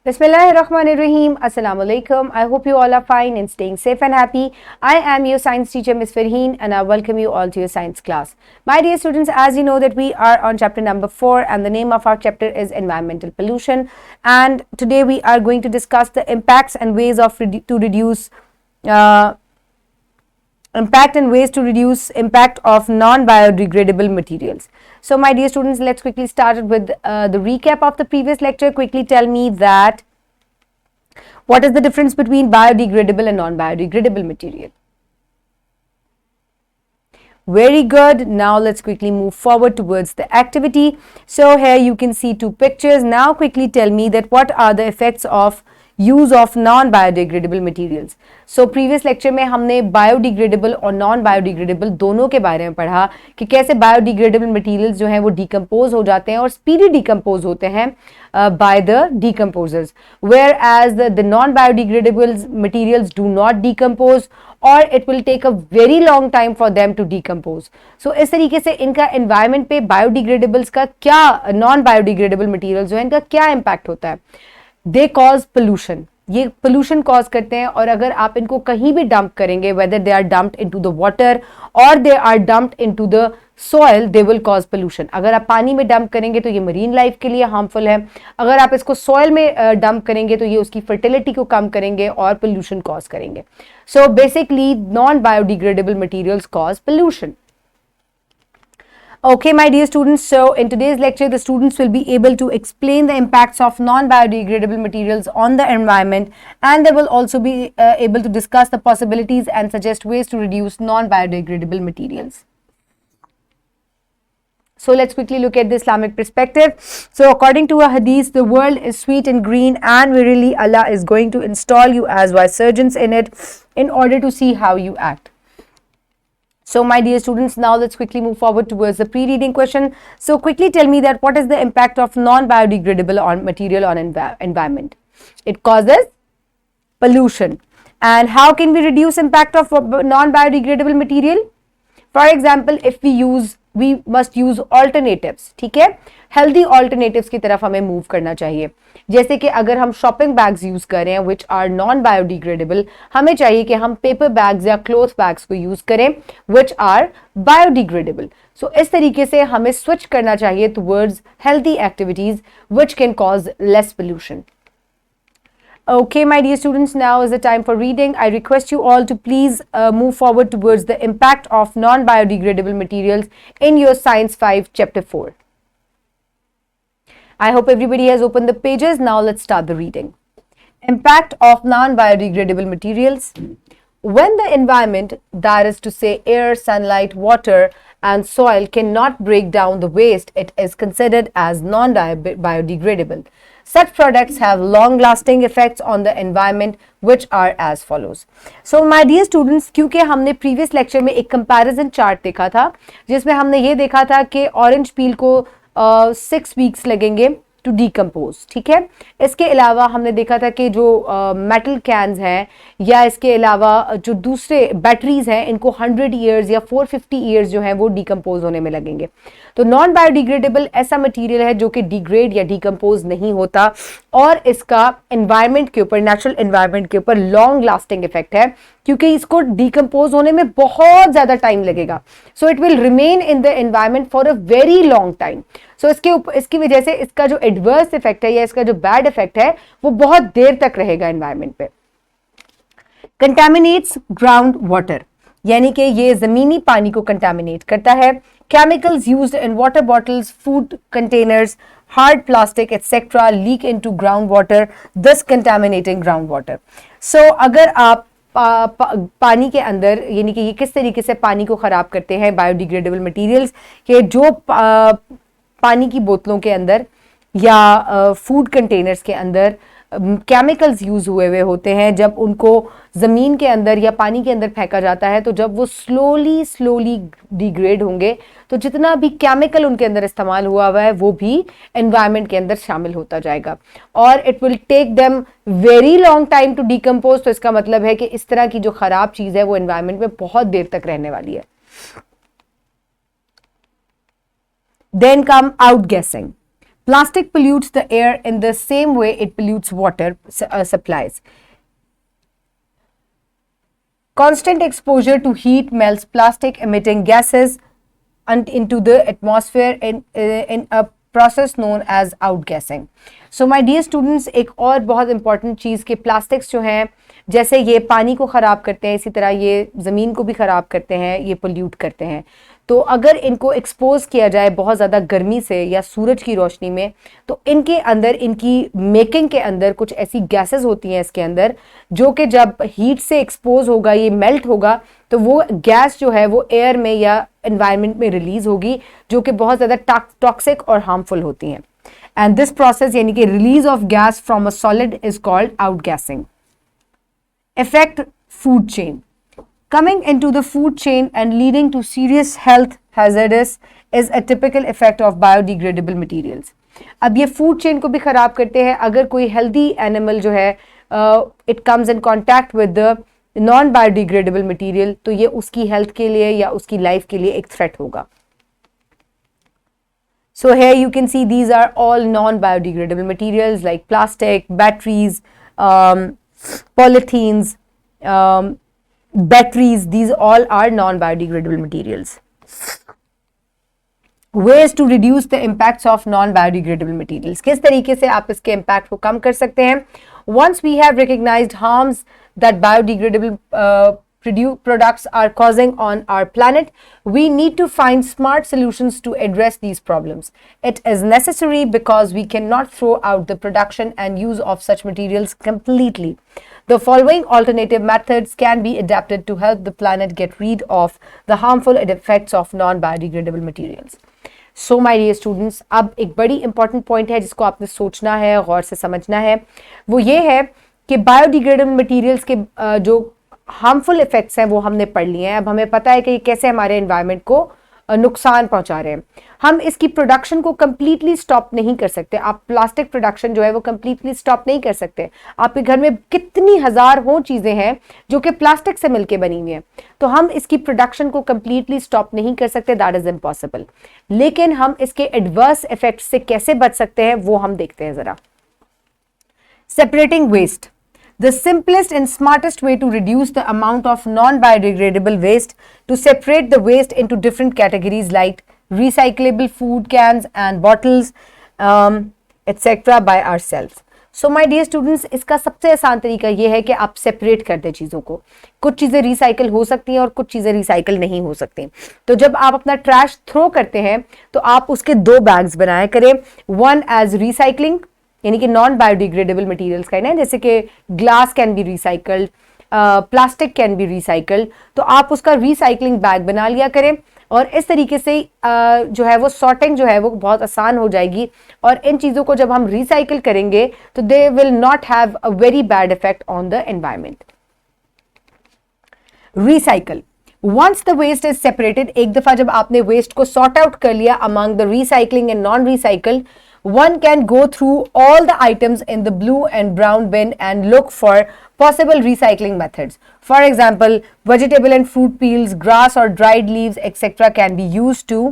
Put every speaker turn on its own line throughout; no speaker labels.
Bismillahirrahmanirrahim. Assalamu alaikum. I hope you all are fine and staying safe and happy. I am your science teacher, Ms. Farheen, and I welcome you all to your science class. My dear students, as you know that we are on chapter number 4 and the name of our chapter is environmental pollution. And today we are going to discuss the impacts and ways of reduce impact of non-biodegradable materials. So my dear students, let's quickly start with the recap of the previous lecture. Quickly tell me that what is the difference between biodegradable and non-biodegradable material. Very good. Now let's quickly move forward towards the activity. So here you can see two pictures. Now quickly tell me that what are the effects of use of non biodegradable materials. So previous lecture में हमने biodegradable और non biodegradable दोनों के बारे में पढ़ा कि कैसे बायोडिग्रेडेबल मटीरियल्स जो हैं वो डिकम्पोज हो जाते हैं और स्पीडी डिकम्पोज होते हैं by the decomposers, whereas the non biodegradable materials do not decompose और it will take a very long time for them to decompose. So इस तरीके से इनका एनवायरमेंट पे बायोडिग्रेडेबल्स का क्या, नॉन बायोडिग्रेडेबल मटीरियल्स जो है इनका क्या इम्पैक्ट होता है. दे कॉज पोल्यूशन, ये पोल्यूशन कॉज करते हैं और अगर आप इनको कहीं भी डंप करेंगे, whether they are dumped into the water और they are dumped into the soil, they will cause pollution. अगर आप पानी में डंप करेंगे तो ये मरीन लाइफ के लिए हार्मफुल है. अगर आप इसको सॉइल में डंप करेंगे तो ये उसकी फर्टिलिटी को कम करेंगे और पोल्यूशन कॉज करेंगे. So basically non biodegradable materials cause pollution. Okay, my dear students, so in today's lecture, the students will be able to explain the impacts of non-biodegradable materials on the environment, and they will also be able to discuss the possibilities and suggest ways to reduce non-biodegradable materials. So let's quickly look at the Islamic perspective. So according to a hadith, the world is sweet and green, and verily Allah is going to install you as vicegerents in it in order to see how you act. So my dear students, now let's quickly move forward towards the pre-reading question. So quickly tell me that what is the impact of non-biodegradable material on environment? It causes pollution. And how can we reduce impact of non-biodegradable material? For example, if we must use alternatives. ठीक है, healthy alternatives की तरफ हमें move करना चाहिए. जैसे कि अगर हम शॉपिंग बैग्स यूज कर रहे हैं विच आर नॉन बायोडिग्रेडेबल, हमें चाहिए कि हम पेपर बैग्स या क्लॉथ बैग्स को यूज करें विच आर बायोडिग्रेडेबल. सो इस तरीके से हमें स्विच करना चाहिए towards healthy activities which can cause less pollution. Okay, my dear students, now is the time for reading. I request you all to please move forward towards the impact of non-biodegradable materials in your Science 5 Chapter 4. I hope everybody has opened the pages. Now let's start the reading. Impact of non-biodegradable materials. When the environment, that is to say air, sunlight, water and soil cannot break down the waste, it is considered as non-biodegradable. Such products have long-lasting effects on the environment, which are as follows. So, my dear students, क्योंकि हमने previous lecture में एक comparison chart देखा था, जिसमें हमने ये देखा था कि orange peel को 6 weeks लगेंगे टू डिकम्पोज. ठीक है, इसके अलावा हमने देखा था कि जो मेटल कैन्स हैं या इसके अलावा जो दूसरे बैटरीज हैं इनको 100 ईयर्स या 450 ईयर्स जो हैं वो डिकम्पोज होने में लगेंगे. तो नॉन बायोडिग्रेडेबल ऐसा मटेरियल है जो कि डिग्रेड या डिकम्पोज नहीं होता और इसका एनवायरनमेंट के ऊपर, नेचुरल एनवायरनमेंट के ऊपर लॉन्ग लास्टिंग इफेक्ट है क्योंकि इसको डिकम्पोज होने में बहुत ज्यादा टाइम लगेगा. So it will remain in the environment for a very long time. So इसकी वजह से इसका जो एडवर्स इफेक्ट है या इसका जो बैड इफेक्ट है वो बहुत देर तक रहेगा एनवायरनमेंट पे. कंटामिनेट्स ग्राउंड वाटर, यानी कि ये जमीनी पानी को कंटामिनेट करता है. Chemicals used in water bottles, food containers, hard plastic etcetera leak into ground water, दस कंटामिनेटिंग ग्राउंड वाटर. सो अगर आप पानी के अंदर, यानी कि ये किस तरीके से पानी को खराब करते हैं बायोडिग्रेडेबल मटेरियल्स, कि जो पानी की बोतलों के अंदर या फूड कंटेनर्स के अंदर केमिकल्स यूज हुए होते हैं, जब उनको जमीन के अंदर या पानी के अंदर फेंका जाता है तो जब वो स्लोली डिग्रेड होंगे तो जितना भी केमिकल उनके अंदर इस्तेमाल हुआ है वो भी एनवायरनमेंट के अंदर शामिल होता जाएगा और it will take them very long time to decompose. तो इसका मतलब है कि इस तरह की जो खराब चीज है वो एनवायरनमेंट में बहुत देर तक रहने वाली है. Then come outgassing. Plastic pollutes the air in the same way it pollutes water supplies. Constant exposure to heat melts plastic emitting gases into the atmosphere in a process known as outgassing. So my dear students, एक और बहुत important चीज़ के plastics जो हैं, जैसे ये पानी को ख़राब करते हैं, इसी तरह ये ज़मीन को भी ख़राब करते हैं, ये पोल्यूट करते हैं. तो अगर इनको एक्सपोज किया जाए बहुत ज़्यादा गर्मी से या सूरज की रोशनी में, तो इनके अंदर, इनकी मेकिंग के अंदर कुछ ऐसी गैसेस होती हैं इसके अंदर, जो कि जब हीट से एक्सपोज होगा, ये मेल्ट होगा, तो वो गैस जो है वो एयर में या एनवायरनमेंट में रिलीज होगी, जो कि बहुत ज़्यादा टॉक्सिक और हार्मफुल होती हैं. एंड दिस प्रोसेस यानी कि release of gas from a solid is called outgassing. Affect food chain. Coming into the food chain and leading to serious health hazards is a typical effect of biodegradable materials. अब ये food chain को भी खराब करते हैं. अगर कोई healthy animal जो है it comes in contact with the non biodegradable material, तो ये उसकी health के लिए या उसकी life के लिए एक threat होगा. So here you can see these are all non biodegradable materials like plastic, batteries, polythenes, batteries, these all are non-biodegradable materials. Ways to reduce the impacts of non-biodegradable materials. किस तरीके से आप इसके impact को कम कर सकते हैं? Once we have recognized harms that biodegradable products are causing on our planet, we need to find smart solutions to address these problems. It is necessary because we cannot throw out the production and use of such materials completely. The following alternative methods can be adapted to help the planet get rid of the harmful effects of non-biodegradable materials. So my dear students, अब एक बड़ी important point है जिसको आपने सोचना है, गौर से समझना है. वो ये है कि biodegradable materials के जो हार्मफुल इफेक्ट्स हैं वो हमने पढ़ लिए हैं. अब हमें पता है कि ये कैसे हमारे एनवायरनमेंट को नुकसान पहुंचा रहे हैं. हम इसकी प्रोडक्शन को कम्प्लीटली स्टॉप नहीं कर सकते. आप प्लास्टिक प्रोडक्शन जो है वो कम्प्लीटली स्टॉप नहीं कर सकते. आपके घर में कितनी हजार हो चीज़ें हैं जो कि प्लास्टिक से मिलके बनी हुई हैं, तो हम इसकी प्रोडक्शन को कम्प्लीटली स्टॉप नहीं कर सकते. That is impossible. लेकिन हम इसके एडवर्स इफेक्ट से कैसे बच सकते हैं वो हम देखते हैं ज़रा. Separating waste. The simplest and smartest way to reduce the amount of non-biodegradable waste to separate the waste into different categories like recyclable food cans and bottles, etc. by ourselves. So my dear students, इसका सबसे आसान तरीका ये है कि आप separate कर दें चीज़ों को. कुछ चीज़ें रिसाइकल हो सकती हैं और कुछ चीज़ें रिसाइकल नहीं हो सकती. तो जब आप अपना ट्रैश थ्रो करते हैं तो आप उसके 2 बैग्स बनाया करें. वन एज रिसाइकलिंग यानी कि नॉन बायोडिग्रेडेबल मटेरियल्स का है ना, जैसे कि glass can be recycled, plastic can be recycled, तो आप उसका रिसाइकलिंग बैग बना लिया करें. और इस तरीके से जो है वो सॉर्टिंग जो है वो बहुत आसान हो जाएगी. और इन चीज़ों को जब हम रिसाइकल करेंगे तो they will not have a very bad effect on the environment. Recycle. Once the waste is separated, एक दफ़ा जब आपने वेस्ट को सॉर्ट आउट कर लिया among the recycling and non-recycle, one can go through all the items in the blue and brown bin and look for possible recycling methods. For example, vegetable and fruit peels, grass or dried leaves, etc. can be used to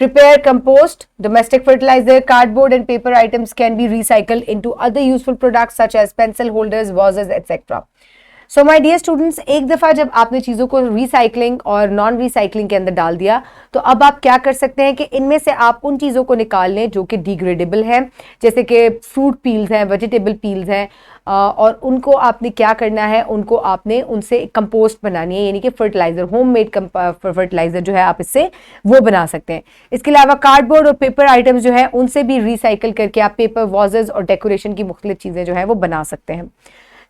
prepare compost. Domestic fertilizer, cardboard and paper items can be recycled into other useful products such as pencil holders, vases, etc. So my dear students, एक दफ़ा जब आपने चीज़ों को recycling और non recycling के अंदर डाल दिया, तो अब आप क्या कर सकते हैं कि इनमें से आप उन चीज़ों को निकाल लें जो कि डिग्रेडेबल हैं, जैसे कि फ्रूट पील्स हैं, वेजिटेबल पील्स हैं, और उनको आपने क्या करना है, उनको आपने उनसे कंपोस्ट बनानी है, यानी कि फर्टिलाइज़र, होममेड फर्टिलाइज़र जो है आप इससे वो बना सकते हैं. इसके अलावा कार्डबोर्ड और पेपर आइटम्स जो है उनसे भी रिसाइकल करके आप पेपर वाजेस और डेकोरेशन की मुख्तलिफ चीज़ें जो हैं वो बना सकते हैं.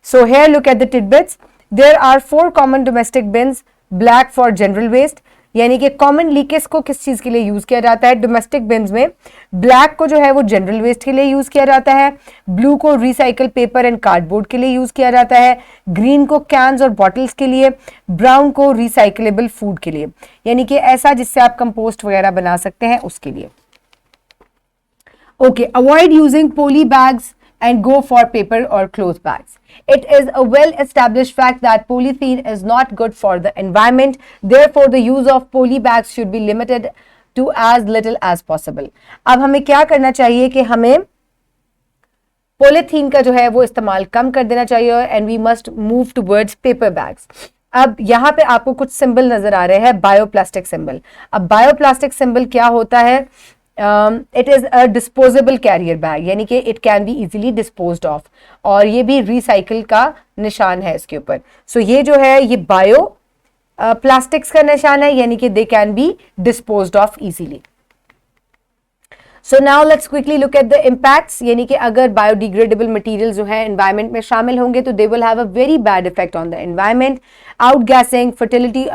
So here look at the tidbits. There are 4 common domestic bins. Black for general waste, यानी कि commonly किसको किस चीज़ के लिए यूज़ किया जाता है. डोमेस्टिक बिन्स में ब्लैक को जो है वो जनरल वेस्ट के लिए यूज़ किया जाता है, ब्लू को रिसाइकल पेपर एंड कार्डबोर्ड के लिए यूज़ किया जाता है, ग्रीन को कैंस और बॉटल्स के लिए, ब्राउन को रिसाइकलेबल फूड के लिए, यानी कि ऐसा जिससे आप कंपोस्ट वगैरह बना सकते हैं उसके लिए. Okay, avoid using poly bags and go for paper or cloth bags. It is a well-established fact that polythene is not good for the environment. Therefore, the use of poly bags should be limited to as little as possible. अब हमें क्या करना चाहिए कि हमें polythene का जो है वो इस्तेमाल कम कर देना चाहिए and we must move towards paper bags. अब यहाँ पे आपको कुछ सिंबल नजर आ रहे हैं, बायोप्लास्टिक सिंबल. अब बायोप्लास्टिक सिंबल क्या होता है? It is a disposable carrier bag, यानी कि it can be easily disposed of, और ये भी रिसाइकिल का निशान है इसके ऊपर. सो ये जो है ये बायो प्लास्टिक्स का निशान है, यानी कि they can be disposed of easily. So now let's quickly look at the impacts, यानी कि अगर बायोडिग्रेडेबल मटेरियल जो है एनवायरमेंट में शामिल होंगे तो they will have a very bad effect on the environment. Outgassing, fertility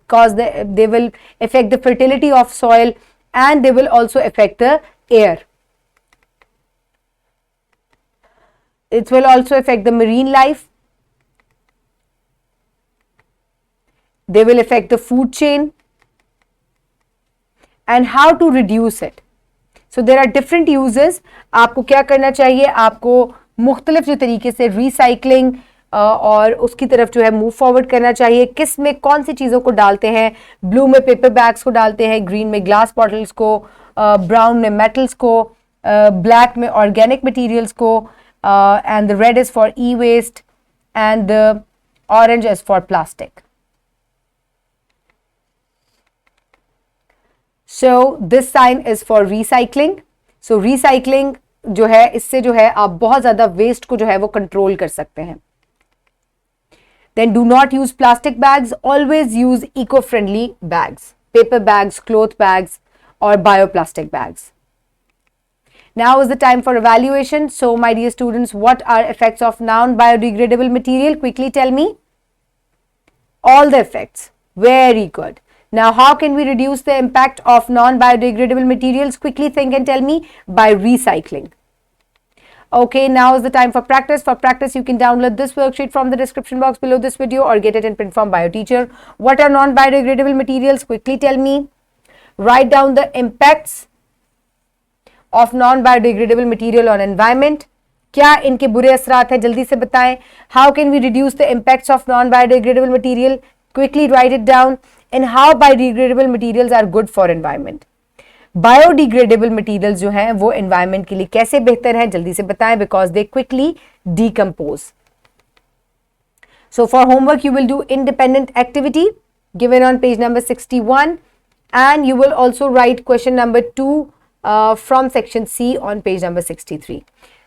cause they will effect the fertility of soil and they will also affect the air. It will also affect the marine life. They will affect the food chain. And how to reduce it? So there are different uses. आपको क्या करना चाहिए? आपको मुख्तलिफ जो तरीके से recycling और उसकी तरफ जो है मूव फॉरवर्ड करना चाहिए. किस में कौन सी चीज़ों को डालते हैं? ब्लू में पेपर बैग्स को डालते हैं, ग्रीन में ग्लास बॉटल्स को, ब्राउन में मेटल्स को, ब्लैक में ऑर्गेनिक मटेरियल्स को, and the red is for e waste and the orange is for plastic. So this sign is for recycling. So recycling जो है, इससे जो है आप बहुत ज़्यादा वेस्ट को जो है वो कंट्रोल कर सकते हैं. Then do not use plastic bags. Always use eco-friendly bags, paper bags, cloth bags, or bioplastic bags. Now is the time for evaluation. So, my dear students, what are effects of non-biodegradable material? Quickly tell me. All the effects. Very good. Now, how can we reduce the impact of non-biodegradable materials? Quickly think and tell me. By recycling. Okay, now is the time for practice. For practice, you can download this worksheet from the description box below this video or get it in print from BioTeacher. What are non-biodegradable materials? Quickly tell me. Write down the impacts of non-biodegradable material on environment. क्या इनके बुरे असरात हैं? जल्दी से बताएं. How can we reduce the impacts of non-biodegradable material? Quickly write it down. And how biodegradable materials are good for environment. Biodegradable materials जो हैं वो एनवायरनमेंट के लिए कैसे बेहतर हैं? जल्दी से बताएं, because they quickly decompose. So for homework you will do independent activity given on page number 61 and you will also right question number 2 from section C on page number 63.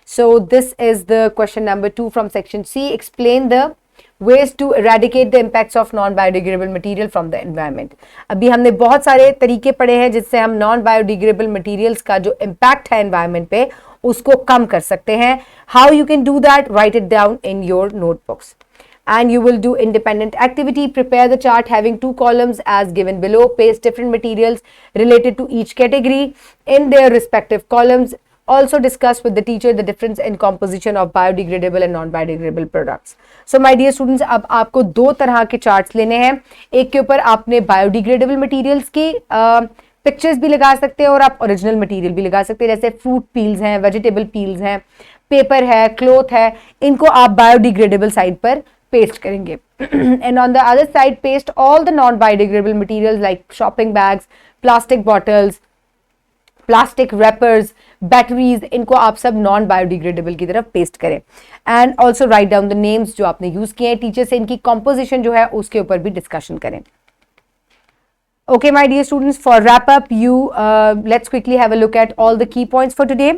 So this is the question number 2 from section C. Explain the ways to eradicate the impacts of non-biodegradable material from the environment. अभी हमने बहुत सारे तरीके पढ़े हैं जिससे हम non-biodegradable materials का जो impact है environment पे उसको कम कर सकते हैं. How you can do that? Write it down in your notebooks. And you will do independent activity. Prepare the chart having 2 columns as given below. Paste different materials related to each category in their respective columns. Also discuss with the teacher the difference in composition of biodegradable and non-biodegradable products. So my dear students, अब आपको 2 तरह के charts लेने हैं. एक के ऊपर आपने biodegradable materials की पिक्चर्स भी लगा सकते हैं और आप ओरिजिनल मटेरियल भी लगा सकते हैं, जैसे फ्रूट पील्स हैं, वेजिटेबल पील्स हैं, पेपर है, क्लोथ है, इनको आप बायोडिग्रेडेबल साइड पर पेस्ट करेंगे. And on the other side paste all the non biodegradable materials like shopping bags, plastic bottles, plastic rappers, batteries, इनको आप सब नॉन बायोडिग्रेडेबल की तरफ पेस्ट करें. And also write down the names जो आपने यूज किए हैं. टीचर से इनकी कॉम्पोजिशन जो है उसके ऊपर भी डिस्कशन करें. Okay, my dear students, for wrap up, let's quickly have a look at all the key points for today.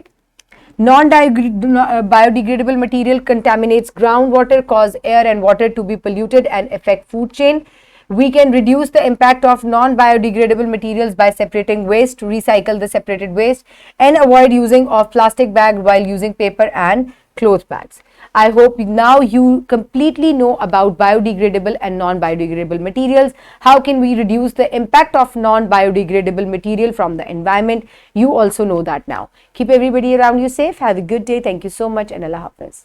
Non-biodegradable material contaminates groundwater, cause air and water to be polluted and affect food chain. We can reduce the impact of non-biodegradable materials by separating waste, recycle the separated waste, and avoid using of plastic bag while using paper and cloth bags. I hope now you completely know about biodegradable and non-biodegradable materials. How can we reduce the impact of non-biodegradable material from the environment? You also know that now. Keep everybody around you safe. Have a good day. Thank you so much and Allah Hafiz.